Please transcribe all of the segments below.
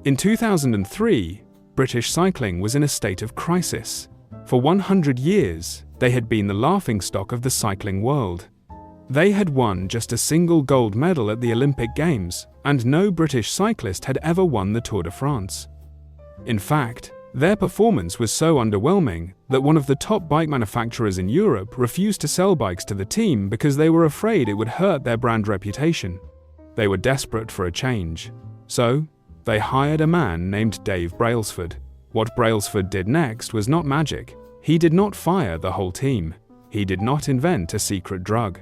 In 2003, British cycling was in a state of crisis. For 100 years, they had been the laughingstock of the cycling world. They had won just a single gold medal at the Olympic Games, and no British cyclist had ever won the Tour de France. In fact, their performance was so underwhelming that one of the top bike manufacturers in Europe refused to sell bikes to the team because they were afraid it would hurt their brand reputation. They were desperate for a change. So, they hired a man named Dave Brailsford. What Brailsford did next was not magic. He did not fire the whole team. He did not invent a secret drug.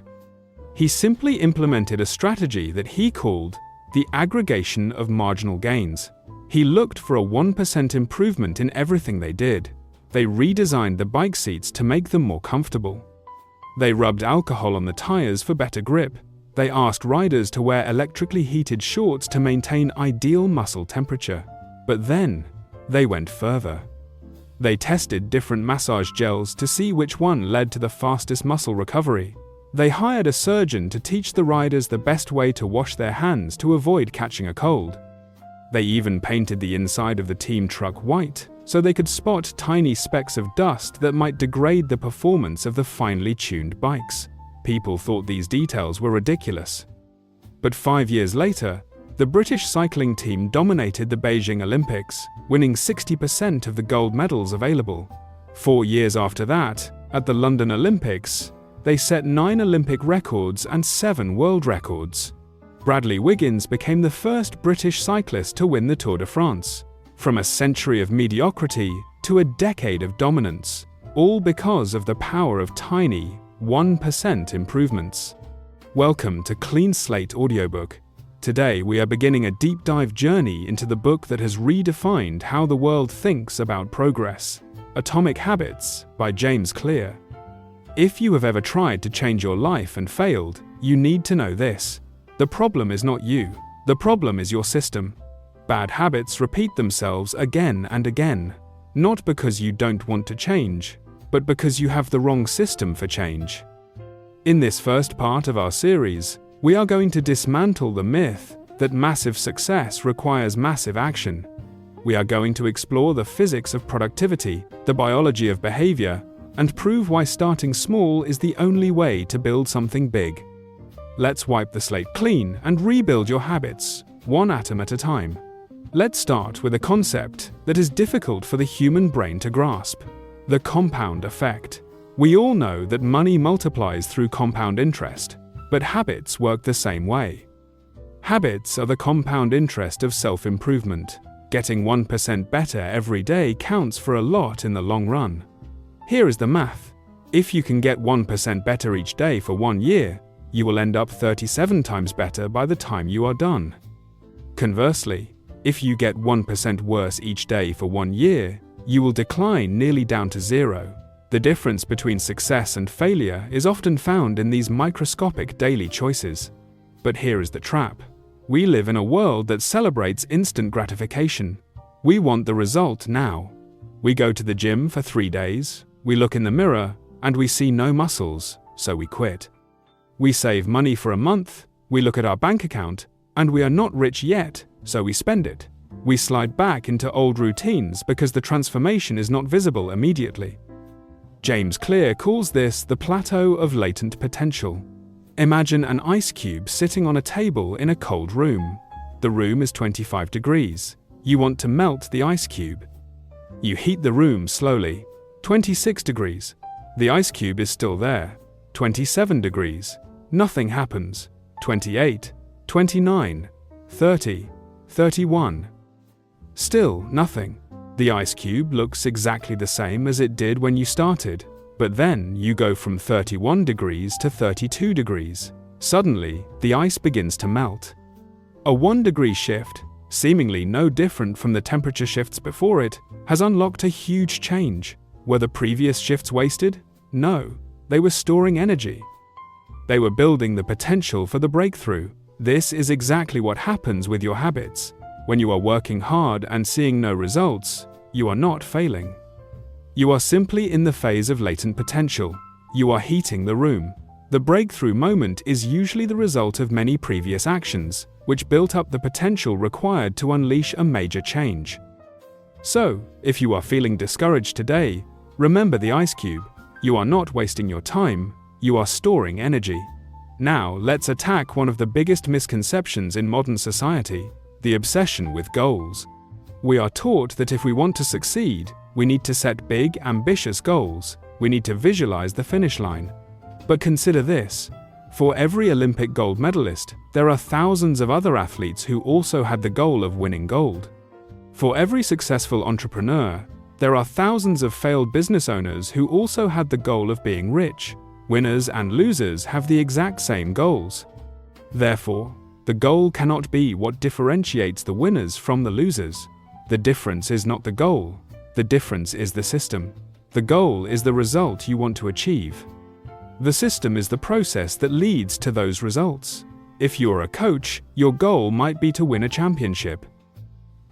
He simply implemented a strategy that he called the aggregation of marginal gains. He looked for a 1% improvement in everything they did. They redesigned the bike seats to make them more comfortable. They rubbed alcohol on the tires for better grip. They asked riders to wear electrically heated shorts to maintain ideal muscle temperature. But then, they went further. They tested different massage gels to see which one led to the fastest muscle recovery. They hired a surgeon to teach the riders the best way to wash their hands to avoid catching a cold. They even painted the inside of the team truck white, so they could spot tiny specks of dust that might degrade the performance of the finely tuned bikes. People thought these details were ridiculous. But 5 years later, the British cycling team dominated the Beijing Olympics, winning 60% of the gold medals available. 4 years after that, at the London Olympics, they set 9 Olympic records and 7 world records. Bradley Wiggins became the first British cyclist to win the Tour de France. From a century of mediocrity to a decade of dominance, all because of the power of tiny 1% improvements. Welcome to Clean Slate Audiobook. Today we are beginning a deep dive journey into the book that has redefined how the world thinks about progress. Atomic Habits by James Clear. If you have ever tried to change your life and failed, you need to know this. The problem is not you. The problem is your system. Bad habits repeat themselves again and again, not because you don't want to change, but because you have the wrong system for change. In this first part of our series, we are going to dismantle the myth that massive success requires massive action. We are going to explore the physics of productivity, the biology of behavior, and prove why starting small is the only way to build something big. Let's wipe the slate clean and rebuild your habits, one atom at a time. Let's start with a concept that is difficult for the human brain to grasp: the compound effect. We all know that money multiplies through compound interest, but habits work the same way. Habits are the compound interest of self-improvement. Getting 1% better every day counts for a lot in the long run. Here is the math. If you can get 1% better each day for 1 year, you will end up 37 times better by the time you are done. Conversely, if you get 1% worse each day for 1 year, you will decline nearly down to zero. The difference between success and failure is often found in these microscopic daily choices. But here is the trap. We live in a world that celebrates instant gratification. We want the result now. We go to the gym for 3 days, we look in the mirror, and we see no muscles, so we quit. We save money for a month, we look at our bank account, and we are not rich yet, so we spend it. We slide back into old routines because the transformation is not visible immediately. James Clear calls this the plateau of latent potential. Imagine an ice cube sitting on a table in a cold room. The room is 25 degrees. You want to melt the ice cube. You heat the room slowly. 26 degrees. The ice cube is still there. 27 degrees. Nothing happens. 28, 29, 30, 31. Still nothing. The ice cube looks exactly the same as it did when you started, but then you go from 31 degrees to 32 degrees. Suddenly, the ice begins to melt. A 1-degree shift, seemingly no different from the temperature shifts before it, has unlocked a huge change. Were the previous shifts wasted? No, they were storing energy. They were building the potential for the breakthrough. This is exactly what happens with your habits. When you are working hard and seeing no results, you are not failing. You are simply in the phase of latent potential. You are heating the room. The breakthrough moment is usually the result of many previous actions, which built up the potential required to unleash a major change. So, if you are feeling discouraged today, remember the ice cube. You are not wasting your time, you are storing energy. Now, let's attack one of the biggest misconceptions in modern society: the obsession with goals. We are taught that if we want to succeed, we need to set big, ambitious goals. We need to visualize the finish line. But consider this: for every Olympic gold medalist, there are thousands of other athletes who also had the goal of winning gold. For every successful entrepreneur, there are thousands of failed business owners who also had the goal of being rich. Winners and losers have the exact same goals. Therefore, the goal cannot be what differentiates the winners from the losers. The difference is not the goal. The difference is the system. The goal is the result you want to achieve. The system is the process that leads to those results. If you're a coach, your goal might be to win a championship.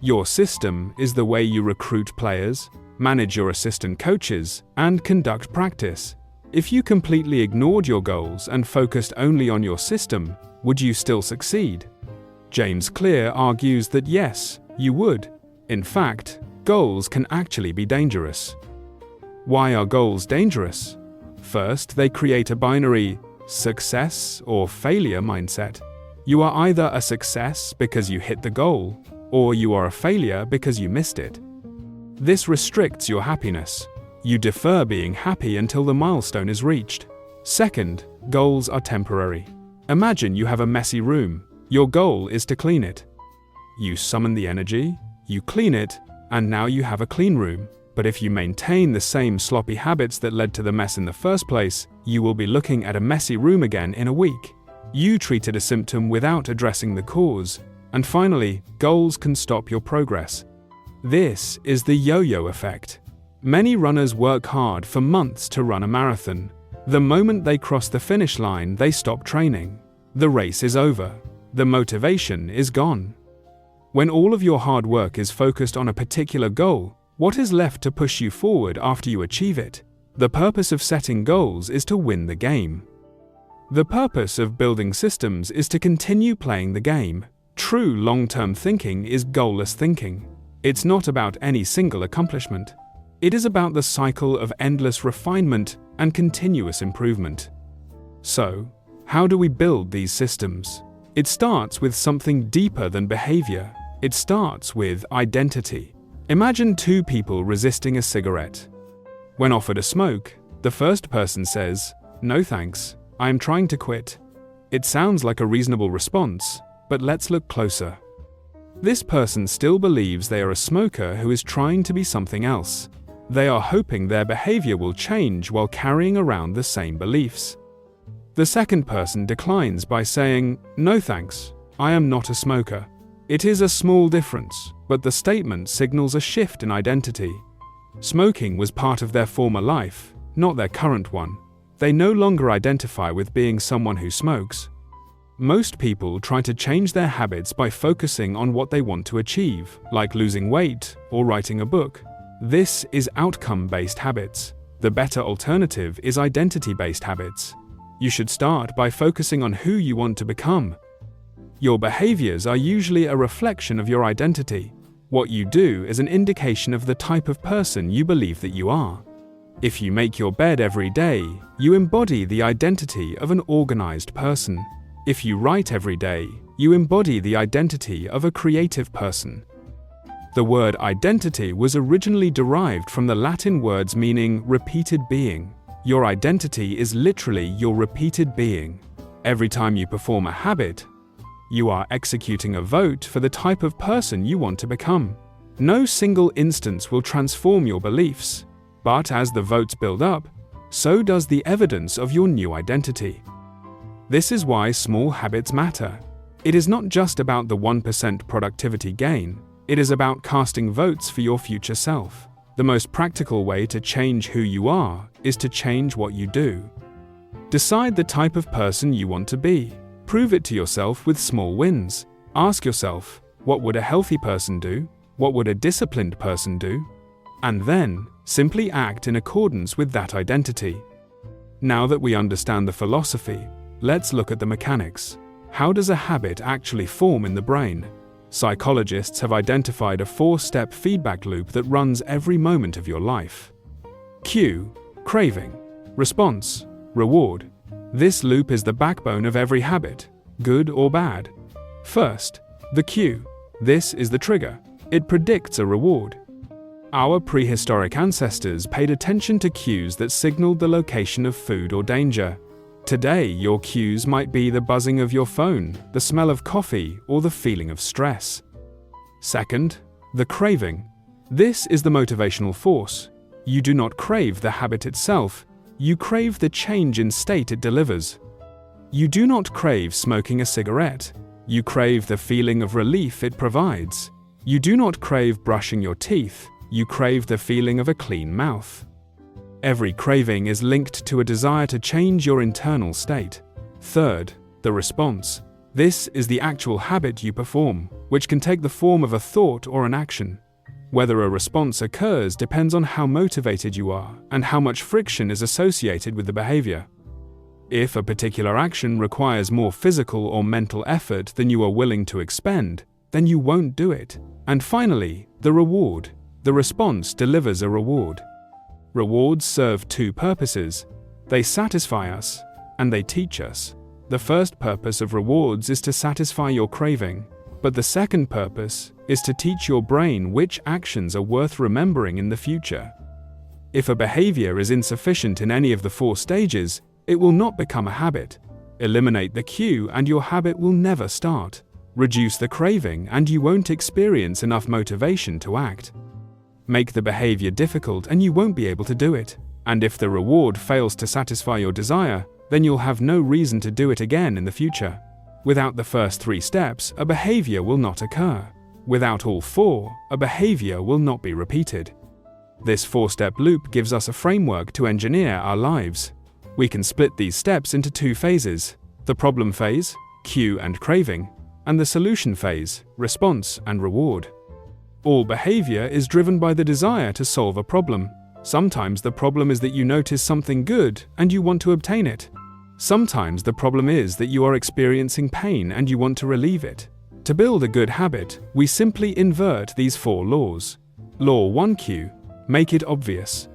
Your system is the way you recruit players, manage your assistant coaches, and conduct practice. If you completely ignored your goals and focused only on your system, would you still succeed? James Clear argues that yes, you would. In fact, goals can actually be dangerous. Why are goals dangerous? First, they create a binary success or failure mindset. You are either a success because you hit the goal, or you are a failure because you missed it. This restricts your happiness. You defer being happy until the milestone is reached. Second, goals are temporary. Imagine you have a messy room. Your goal is to clean it. You summon the energy, you clean it, and now you have a clean room. But if you maintain the same sloppy habits that led to the mess in the first place, you will be looking at a messy room again in a week. You treated a symptom without addressing the cause. And finally, goals can stop your progress. This is the yo-yo effect. Many runners work hard for months to run a marathon. The moment they cross the finish line, they stop training. The race is over. The motivation is gone. When all of your hard work is focused on a particular goal, what is left to push you forward after you achieve it? The purpose of setting goals is to win the game. The purpose of building systems is to continue playing the game. True long-term thinking is goalless thinking. It's not about any single accomplishment. It is about the cycle of endless refinement and continuous improvement. So, how do we build these systems? It starts with something deeper than behavior. It starts with identity. Imagine two people resisting a cigarette. When offered a smoke, the first person says, "No thanks, I am trying to quit." It sounds like a reasonable response, but let's look closer. This person still believes they are a smoker who is trying to be something else. They are hoping their behavior will change while carrying around the same beliefs. The second person declines by saying, "No thanks, I am not a smoker." It is a small difference, but the statement signals a shift in identity. Smoking was part of their former life, not their current one. They no longer identify with being someone who smokes. Most people try to change their habits by focusing on what they want to achieve, like losing weight or writing a book. This is outcome-based habits. The better alternative is identity-based habits. You should start by focusing on who you want to become. Your behaviors are usually a reflection of your identity. What you do is an indication of the type of person you believe that you are. If you make your bed every day, you embody the identity of an organized person. If you write every day, you embody the identity of a creative person. The word identity was originally derived from the Latin words meaning repeated being. Your identity is literally your repeated being. Every time you perform a habit, you are executing a vote for the type of person you want to become. No single instance will transform your beliefs, but as the votes build up, so does the evidence of your new identity. This is why small habits matter. It is not just about the 1% productivity gain. It is about casting votes for your future self. The most practical way to change who you are is to change what you do. Decide the type of person you want to be. Prove it to yourself with small wins. Ask yourself, what would a healthy person do? What would a disciplined person do? And then, simply act in accordance with that identity. Now that we understand the philosophy, let's look at the mechanics. How does a habit actually form in the brain? Psychologists have identified a 4-step feedback loop that runs every moment of your life. Cue, craving, response, reward. This loop is the backbone of every habit, good or bad. First, the cue. This is the trigger. It predicts a reward. Our prehistoric ancestors paid attention to cues that signaled the location of food or danger. Today, your cues might be the buzzing of your phone, the smell of coffee, or the feeling of stress. Second, the craving. This is the motivational force. You do not crave the habit itself, you crave the change in state it delivers. You do not crave smoking a cigarette, you crave the feeling of relief it provides. You do not crave brushing your teeth, you crave the feeling of a clean mouth. Every craving is linked to a desire to change your internal state. Third, the response. This is the actual habit you perform, which can take the form of a thought or an action. Whether a response occurs depends on how motivated you are and how much friction is associated with the behavior. If a particular action requires more physical or mental effort than you are willing to expend, then you won't do it. And finally, the reward. The response delivers a reward. Rewards serve 2 purposes. They satisfy us, and they teach us. The first purpose of rewards is to satisfy your craving, but the second purpose is to teach your brain which actions are worth remembering in the future. If a behavior is insufficient in any of the 4 stages, it will not become a habit. Eliminate the cue and your habit will never start. Reduce the craving and you won't experience enough motivation to act. Make the behavior difficult and you won't be able to do it. And if the reward fails to satisfy your desire, then you'll have no reason to do it again in the future. Without the first 3 steps, a behavior will not occur. Without all 4, a behavior will not be repeated. This 4-step loop gives us a framework to engineer our lives. We can split these steps into 2 phases: the problem phase, cue and craving, and the solution phase, response and reward. All behavior is driven by the desire to solve a problem. Sometimes the problem is that you notice something good and you want to obtain it. Sometimes the problem is that you are experiencing pain and you want to relieve it. To build a good habit, we simply invert these 4 laws. Law 1 cue, make it obvious.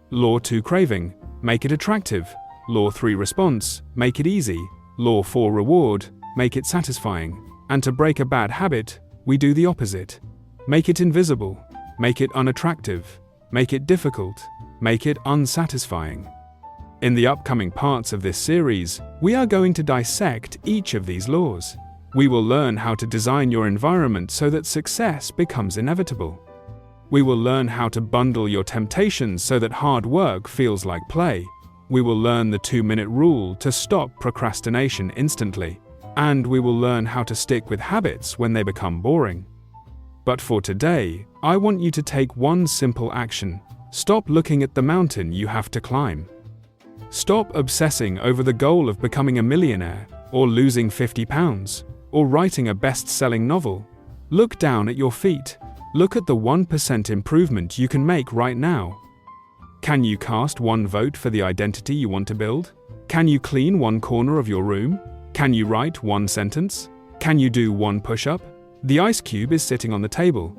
Law 2 craving, make it attractive. Law 3 response, make it easy. Law 4 reward, make it satisfying. And to break a bad habit, we do the opposite. Make it invisible, make it unattractive, make it difficult, make it unsatisfying. In the upcoming parts of this series, we are going to dissect each of these laws. We will learn how to design your environment so that success becomes inevitable. We will learn how to bundle your temptations so that hard work feels like play. We will learn the 2-minute rule to stop procrastination instantly. And we will learn how to stick with habits when they become boring. But for today, I want you to take one simple action. Stop looking at the mountain you have to climb. Stop obsessing over the goal of becoming a millionaire, or losing 50 pounds, or writing a best-selling novel. Look down at your feet. Look at the 1% improvement you can make right now. Can you cast 1 vote for the identity you want to build? Can you clean 1 corner of your room? Can you write 1 sentence? Can you do 1 push-up? The ice cube is sitting on the table.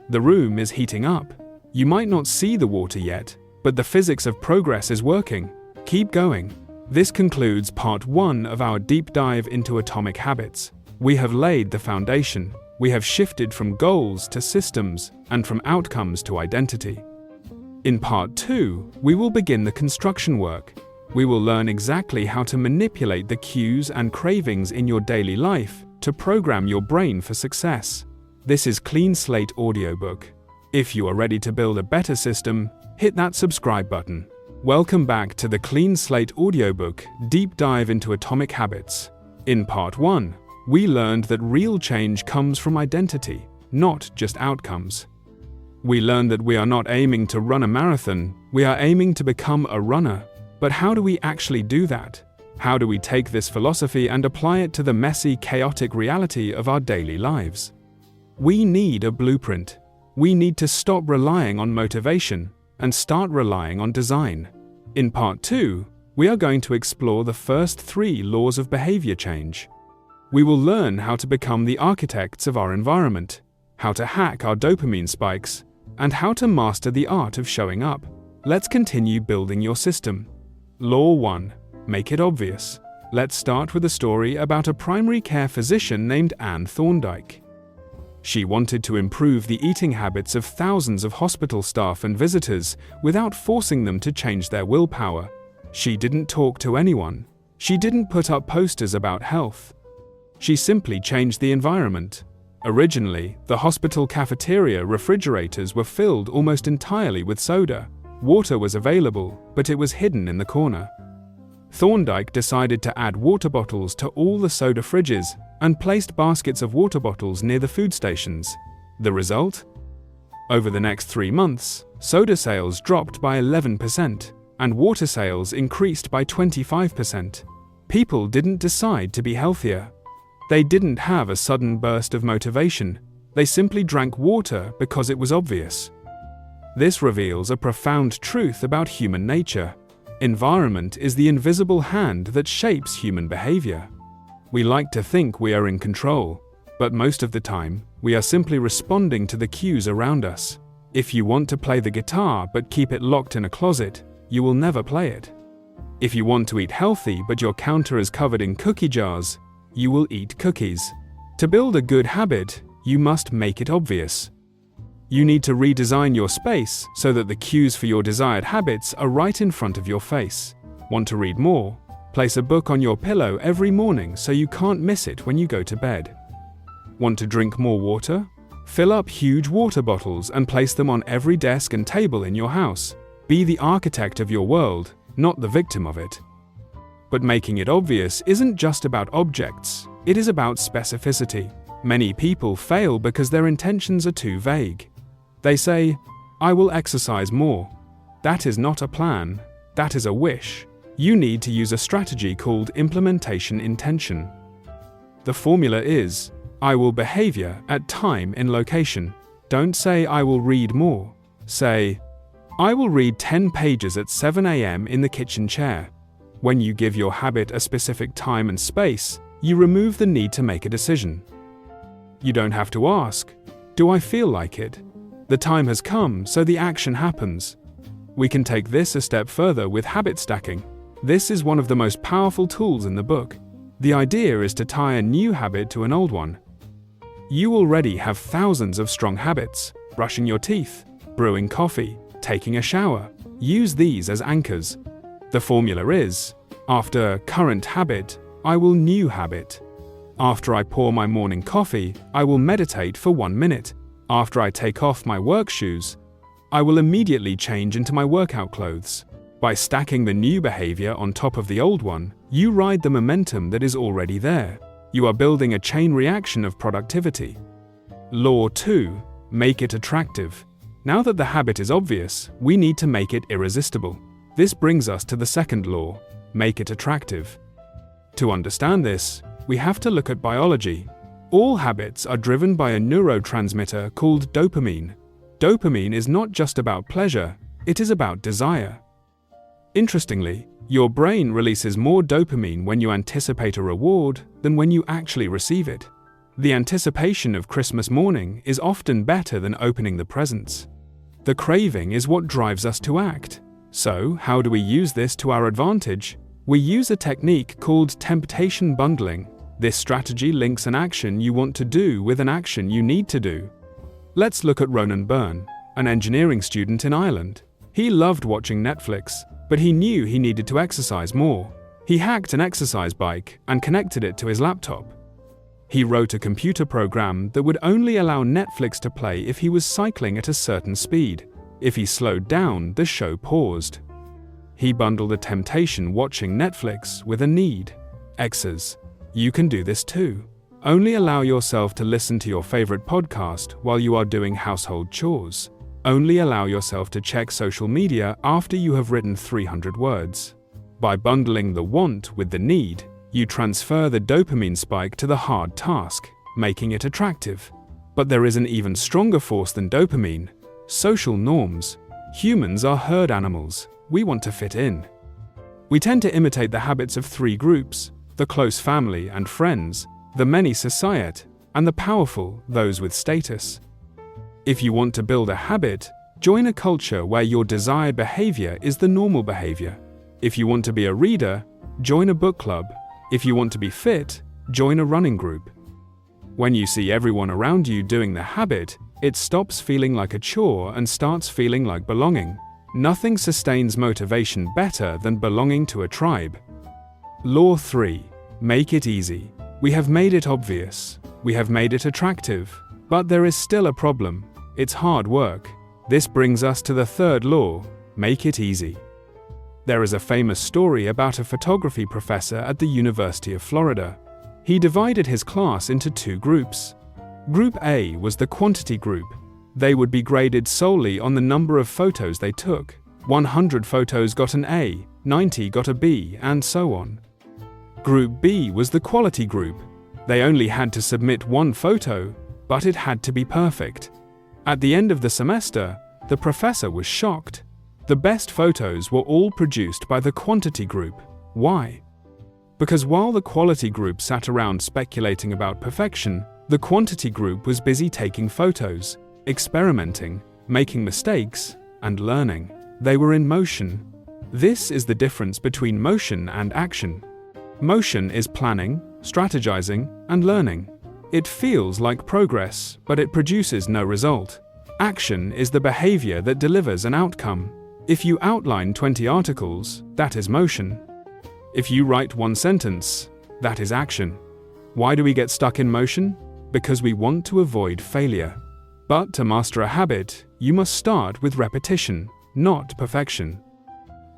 The room is heating up. You might not see the water yet, but the physics of progress is working. Keep going. This concludes part 1 of our deep dive into atomic habits. We have laid the foundation. We have shifted from goals to systems and from outcomes to identity. In part 2, we will begin the construction work. We will learn exactly how to manipulate the cues and cravings in your daily life to program your brain for success. This is Clean Slate Audiobook. If you are ready to build a better system, hit that subscribe button. Welcome back to the Clean Slate Audiobook Deep Dive into Atomic Habits. In part 1, we learned that real change comes from identity, not just outcomes. We learned that we are not aiming to run a marathon, we are aiming to become a runner. But how do we actually do that? How do we take this philosophy and apply it to the messy, chaotic reality of our daily lives? We need a blueprint. We need to stop relying on motivation and start relying on design. In part 2, we are going to explore the first 3 laws of behavior change. We will learn how to become the architects of our environment, how to hack our dopamine spikes, and how to master the art of showing up. Let's continue building your system. Law 1. Make it obvious. Let's start with a story about a primary care physician named Anne Thorndike. She wanted to improve the eating habits of thousands of hospital staff and visitors without forcing them to change their willpower. She didn't talk to anyone. She didn't put up posters about health. She simply changed the environment. Originally, the hospital cafeteria refrigerators were filled almost entirely with soda. Water was available, but it was hidden in the corner. Thorndike decided to add water bottles to all the soda fridges and placed baskets of water bottles near the food stations. The result? Over the next 3 months, soda sales dropped by 11%, and water sales increased by 25%. People didn't decide to be healthier. They didn't have a sudden burst of motivation. They simply drank water because it was obvious. This reveals a profound truth about human nature. Environment is the invisible hand that shapes human behavior. We like to think we are in control, but most of the time, we are simply responding to the cues around us. If you want to play the guitar but keep it locked in a closet, you will never play it. If you want to eat healthy but your counter is covered in cookie jars, you will eat cookies. To build a good habit, you must make it obvious. You need to redesign your space so that the cues for your desired habits are right in front of your face. Want to read more? Place a book on your pillow every morning so you can't miss it when you go to bed. Want to drink more water? Fill up huge water bottles and place them on every desk and table in your house. Be the architect of your world, not the victim of it. But making it obvious isn't just about objects, it is about specificity. Many people fail because their intentions are too vague. They say, "I will exercise more." That is not a plan, that is a wish. You need to use a strategy called implementation intention. The formula is, I will behavior at time in location. Don't say I will read more. Say, I will read 10 pages at 7 a.m. in the kitchen chair. When you give your habit a specific time and space, you remove the need to make a decision. You don't have to ask, do I feel like it? The time has come, so the action happens. We can take this a step further with habit stacking. This is one of the most powerful tools in the book. The idea is to tie a new habit to an old one. You already have thousands of strong habits: brushing your teeth, brewing coffee, taking a shower. Use these as anchors. The formula is, after current habit, I will new habit. After I pour my morning coffee, I will meditate for 1 minute. After I take off my work shoes, I will immediately change into my workout clothes. By stacking the new behavior on top of the old one, you ride the momentum that is already there. You are building a chain reaction of productivity. Law 2. Make it attractive. Now that the habit is obvious, we need to make it irresistible. This brings us to the second law: make it attractive. To understand this, we have to look at biology. All habits are driven by a neurotransmitter called dopamine. Dopamine is not just about pleasure, it is about desire. Interestingly, your brain releases more dopamine when you anticipate a reward than when you actually receive it. The anticipation of Christmas morning is often better than opening the presents. The craving is what drives us to act. So, how do we use this to our advantage? We use a technique called temptation bundling. This strategy links an action you want to do with an action you need to do. Let's look at Ronan Byrne, an engineering student in Ireland. He loved watching Netflix, but he knew he needed to exercise more. He hacked an exercise bike and connected it to his laptop. He wrote a computer program that would only allow Netflix to play if he was cycling at a certain speed. If he slowed down, the show paused. He bundled a temptation watching Netflix with a need. X's. You can do this too. Only allow yourself to listen to your favorite podcast while you are doing household chores. Only allow yourself to check social media after you have written 300 words. By bundling the want with the need, you transfer the dopamine spike to the hard task, making it attractive. But there is an even stronger force than dopamine: social norms. Humans are herd animals. We want to fit in. We tend to imitate the habits of three groups: the close family and friends, the many society, and the powerful, those with status. If you want to build a habit, join a culture where your desired behavior is the normal behavior. If you want to be a reader, join a book club. If you want to be fit, join a running group. When you see everyone around you doing the habit, it stops feeling like a chore and starts feeling like belonging. Nothing sustains motivation better than belonging to a tribe. Law 3. Make it easy. We have made it obvious. We have made it attractive. But there is still a problem. It's hard work. This brings us to the third law: make it easy. There is a famous story about a photography professor at the University of Florida. He divided his class into two groups. Group A was the quantity group. They would be graded solely on the number of photos they took. 100 photos got an A, 90 got a B, and so on. Group B was the quality group. They only had to submit one photo, but it had to be perfect. At the end of the semester, the professor was shocked. The best photos were all produced by the quantity group. Why? Because while the quality group sat around speculating about perfection, the quantity group was busy taking photos, experimenting, making mistakes, and learning. They were in motion. This is the difference between motion and action. Motion is planning, strategizing, and learning. It feels like progress, but it produces no result. Action is the behavior that delivers an outcome. If you outline 20 articles, that is motion. If you write one sentence, that is action. Why do we get stuck in motion? Because we want to avoid failure. But to master a habit, you must start with repetition, not perfection.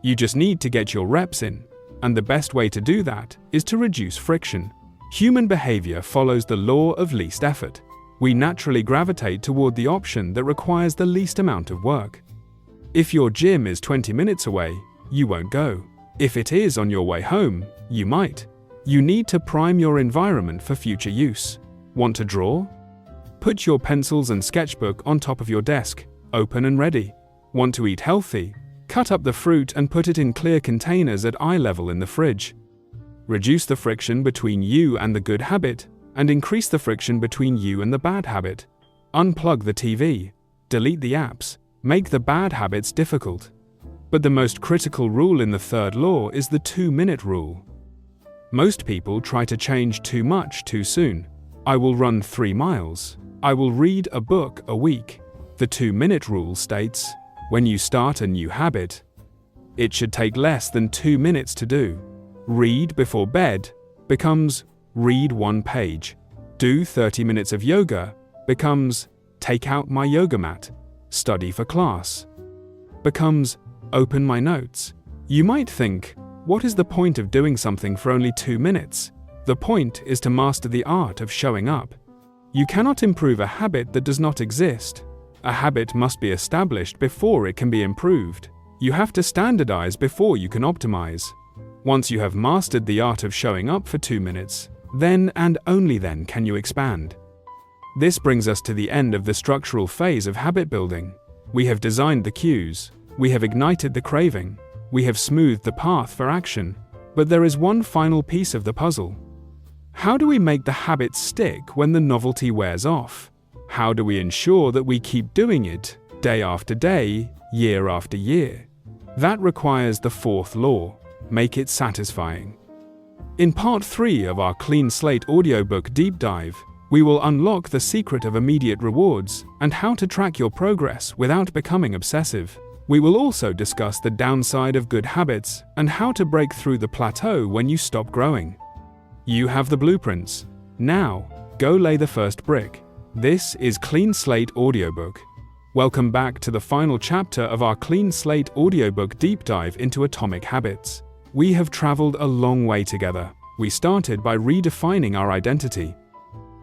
You just need to get your reps in, and the best way to do that is to reduce friction. Human behavior follows the law of least effort. We naturally gravitate toward the option that requires the least amount of work. If your gym is 20 minutes away, you won't go. If it is on your way home, you might. You need to prime your environment for future use. Want to draw? Put your pencils and sketchbook on top of your desk, open and ready. Want to eat healthy? Cut up the fruit and put it in clear containers at eye level in the fridge. Reduce the friction between you and the good habit, and increase the friction between you and the bad habit. Unplug the TV. Delete the apps. Make the bad habits difficult. But the most critical rule in the third law is the 2-minute rule. Most people try to change too much too soon. I will run 3 miles. I will read a book a week. The 2-minute rule states, when you start a new habit, it should take less than 2 minutes to do. Read before bed becomes read 1 page. Do 30 minutes of yoga becomes take out my yoga mat. Study for class becomes open my notes. You might think, what is the point of doing something for only 2 minutes? The point is to master the art of showing up. You cannot improve a habit that does not exist. A habit must be established before it can be improved. You have to standardize before you can optimize. Once you have mastered the art of showing up for 2 minutes, then and only then can you expand. This brings us to the end of the structural phase of habit building. We have designed the cues. We have ignited the craving. We have smoothed the path for action. But there is one final piece of the puzzle. How do we make the habit stick when the novelty wears off? How do we ensure that we keep doing it day after day, year after year? That requires the fourth law: make it satisfying. In part 3 of our Clean Slate audiobook deep dive, we will unlock the secret of immediate rewards and how to track your progress without becoming obsessive. We will also discuss the downside of good habits and how to break through the plateau when you stop growing. You have the blueprints. Now, go lay the first brick. This is Clean Slate Audiobook. Welcome back to the final chapter of our Clean Slate audiobook deep dive into atomic habits. We have traveled a long way together. We started by redefining our identity.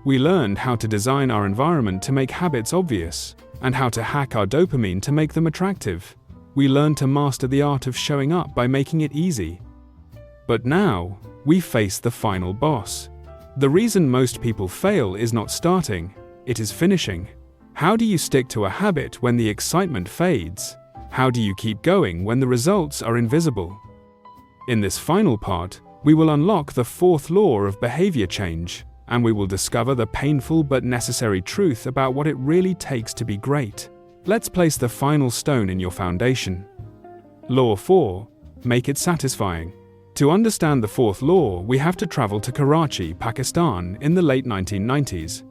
We learned how to design our environment to make habits obvious, and how to hack our dopamine to make them attractive. We learned to master the art of showing up by making it easy. But now, we face the final boss. The reason most people fail is not starting, it is finishing. How do you stick to a habit when the excitement fades? How do you keep going when the results are invisible? In this final part, we will unlock the fourth law of behavior change, and we will discover the painful but necessary truth about what it really takes to be great. Let's place the final stone in your foundation. Law 4. Make it satisfying. To understand the fourth law, we have to travel to Karachi, Pakistan in the late 1990s.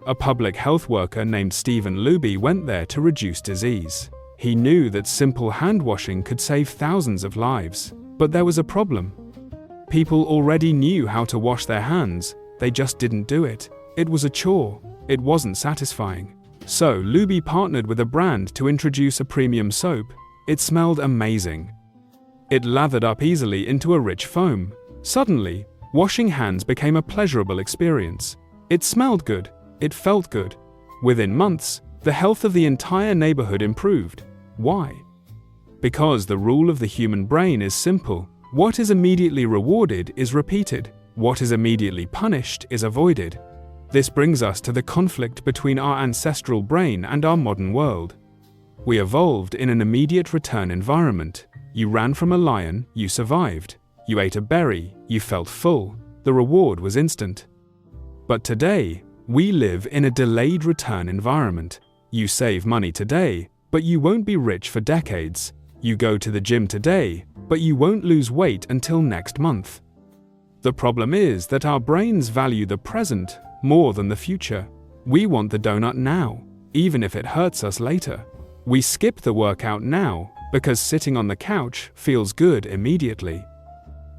A public health worker named Stephen Luby went there to reduce disease. He knew that simple hand washing could save thousands of lives, but there was a problem. People already knew how to wash their hands, they just didn't do it. It was a chore. It wasn't satisfying. So Luby partnered with a brand to introduce a premium soap. It smelled amazing. It lathered up easily into a rich foam. Suddenly, washing hands became a pleasurable experience. It smelled good. It felt good. Within months, the health of the entire neighborhood improved. Why? Because the rule of the human brain is simple. What is immediately rewarded is repeated. What is immediately punished is avoided. This brings us to the conflict between our ancestral brain and our modern world. We evolved in an immediate return environment. You ran from a lion, you survived. You ate a berry, you felt full. The reward was instant. But today, we live in a delayed return environment. You save money today, but you won't be rich for decades. You go to the gym today, but you won't lose weight until next month. The problem is that our brains value the present more than the future. We want the donut now, even if it hurts us later. We skip the workout now because sitting on the couch feels good immediately.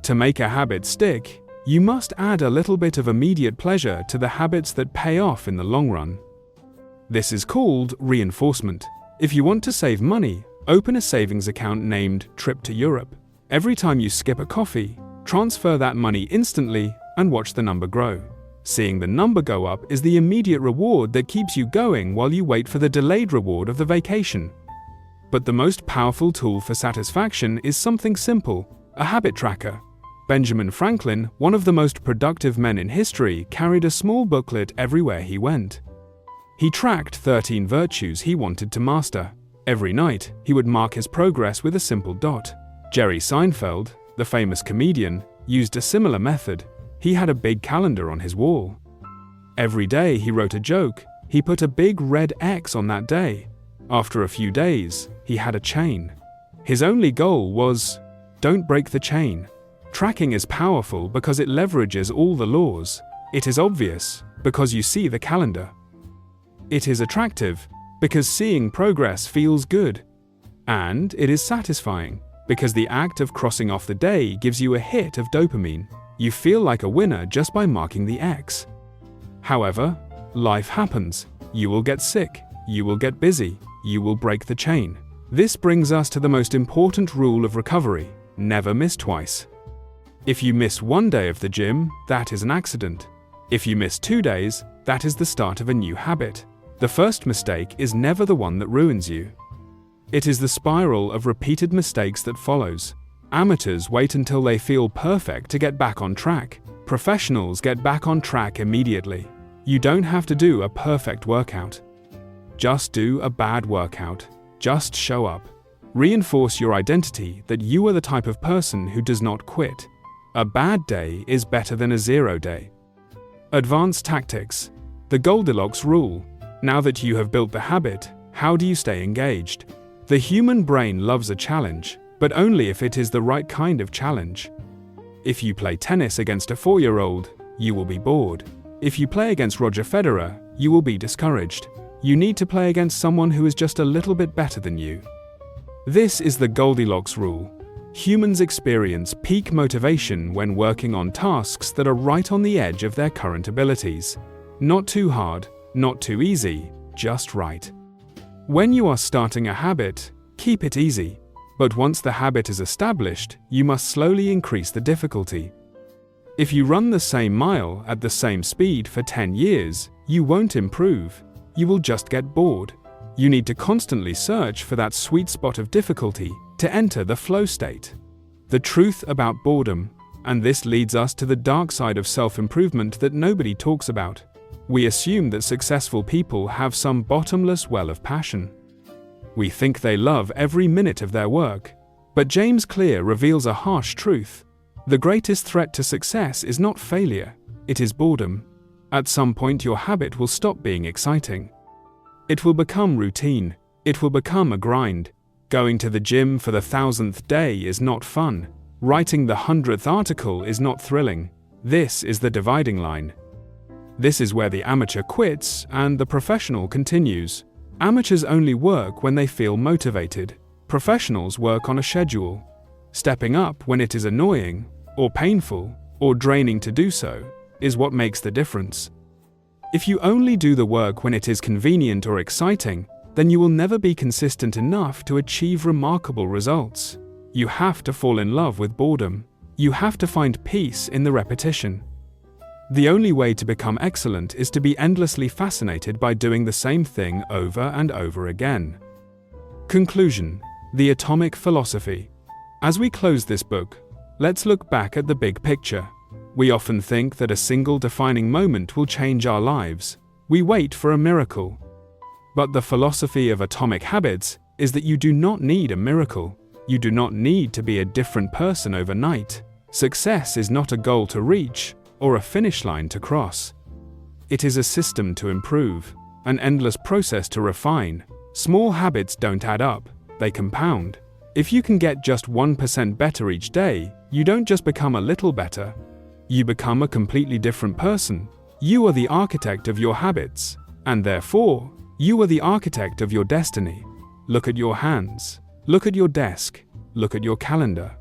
To make a habit stick, you must add a little bit of immediate pleasure to the habits that pay off in the long run. This is called reinforcement. If you want to save money, open a savings account named Trip to Europe. Every time you skip a coffee, transfer that money instantly and watch the number grow. Seeing the number go up is the immediate reward that keeps you going while you wait for the delayed reward of the vacation. But the most powerful tool for satisfaction is something simple, a habit tracker. Benjamin Franklin, one of the most productive men in history, carried a small booklet everywhere he went. He tracked 13 virtues he wanted to master. Every night, he would mark his progress with a simple dot. Jerry Seinfeld, the famous comedian, used a similar method. He had a big calendar on his wall. Every day he wrote a joke. He put a big red X on that day. After a few days, he had a chain. His only goal was, don't break the chain. Tracking is powerful because it leverages all the laws. It is obvious because you see the calendar. It is attractive because seeing progress feels good. And it is satisfying because the act of crossing off the day gives you a hit of dopamine. You feel like a winner just by marking the X. However, life happens. You will get sick. You will get busy. You will break the chain. This brings us to the most important rule of recovery: never miss twice. If you miss one day of the gym, that is an accident. If you miss 2 days, that is the start of a new habit. The first mistake is never the one that ruins you. It is the spiral of repeated mistakes that follows. Amateurs wait until they feel perfect to get back on track. Professionals get back on track immediately. You don't have to do a perfect workout. Just do a bad workout. Just show up. Reinforce your identity that you are the type of person who does not quit. A bad day is better than a 0 day. Advanced tactics. The Goldilocks rule. Now that you have built the habit, how do you stay engaged? The human brain loves a challenge, but only if it is the right kind of challenge. If you play tennis against a 4-year-old, you will be bored. If you play against Roger Federer, you will be discouraged. You need to play against someone who is just a little bit better than you. This is the Goldilocks rule. Humans experience peak motivation when working on tasks that are right on the edge of their current abilities. Not too hard, not too easy, just right. When you are starting a habit, keep it easy. But once the habit is established, you must slowly increase the difficulty. If you run the same mile at the same speed for 10 years, you won't improve. You will just get bored. You need to constantly search for that sweet spot of difficulty to enter the flow state. The truth about boredom, and this leads us to the dark side of self-improvement that nobody talks about. We assume that successful people have some bottomless well of passion. We think they love every minute of their work. But James Clear reveals a harsh truth. The greatest threat to success is not failure, it is boredom. At some point your habit will stop being exciting. It will become routine, it will become a grind. Going to the gym for the 1,000th day is not fun. Writing the 100th article is not thrilling. This is the dividing line. This is where the amateur quits and the professional continues. Amateurs only work when they feel motivated. Professionals work on a schedule. Stepping up when it is annoying, or painful, or draining to do so, is what makes the difference. If you only do the work when it is convenient or exciting, then you will never be consistent enough to achieve remarkable results. You have to fall in love with boredom. You have to find peace in the repetition. The only way to become excellent is to be endlessly fascinated by doing the same thing over and over again. Conclusion: The Atomic Philosophy. As we close this book, let's look back at the big picture. We often think that a single defining moment will change our lives. We wait for a miracle. But the philosophy of atomic habits is that you do not need a miracle. You do not need to be a different person overnight. Success is not a goal to reach or a finish line to cross. It is a system to improve, an endless process to refine. Small habits don't add up, they compound. If you can get just 1% better each day, you don't just become a little better. You become a completely different person. You are the architect of your habits, and therefore, you are the architect of your destiny. Look at your hands. Look at your desk. Look at your calendar.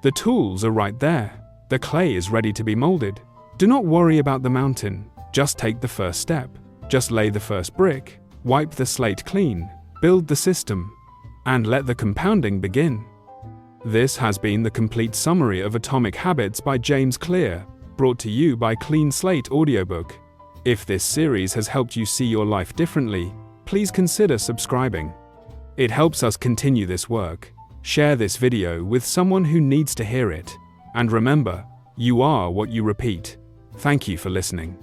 The tools are right there. The clay is ready to be molded. Do not worry about the mountain. Just take the first step. Just lay the first brick. Wipe the slate clean. Build the system. And let the compounding begin. This has been the complete summary of Atomic Habits by James Clear, brought to you by Clean Slate Audiobook. If this series has helped you see your life differently, please consider subscribing. It helps us continue this work. Share this video with someone who needs to hear it. And remember, you are what you repeat. Thank you for listening.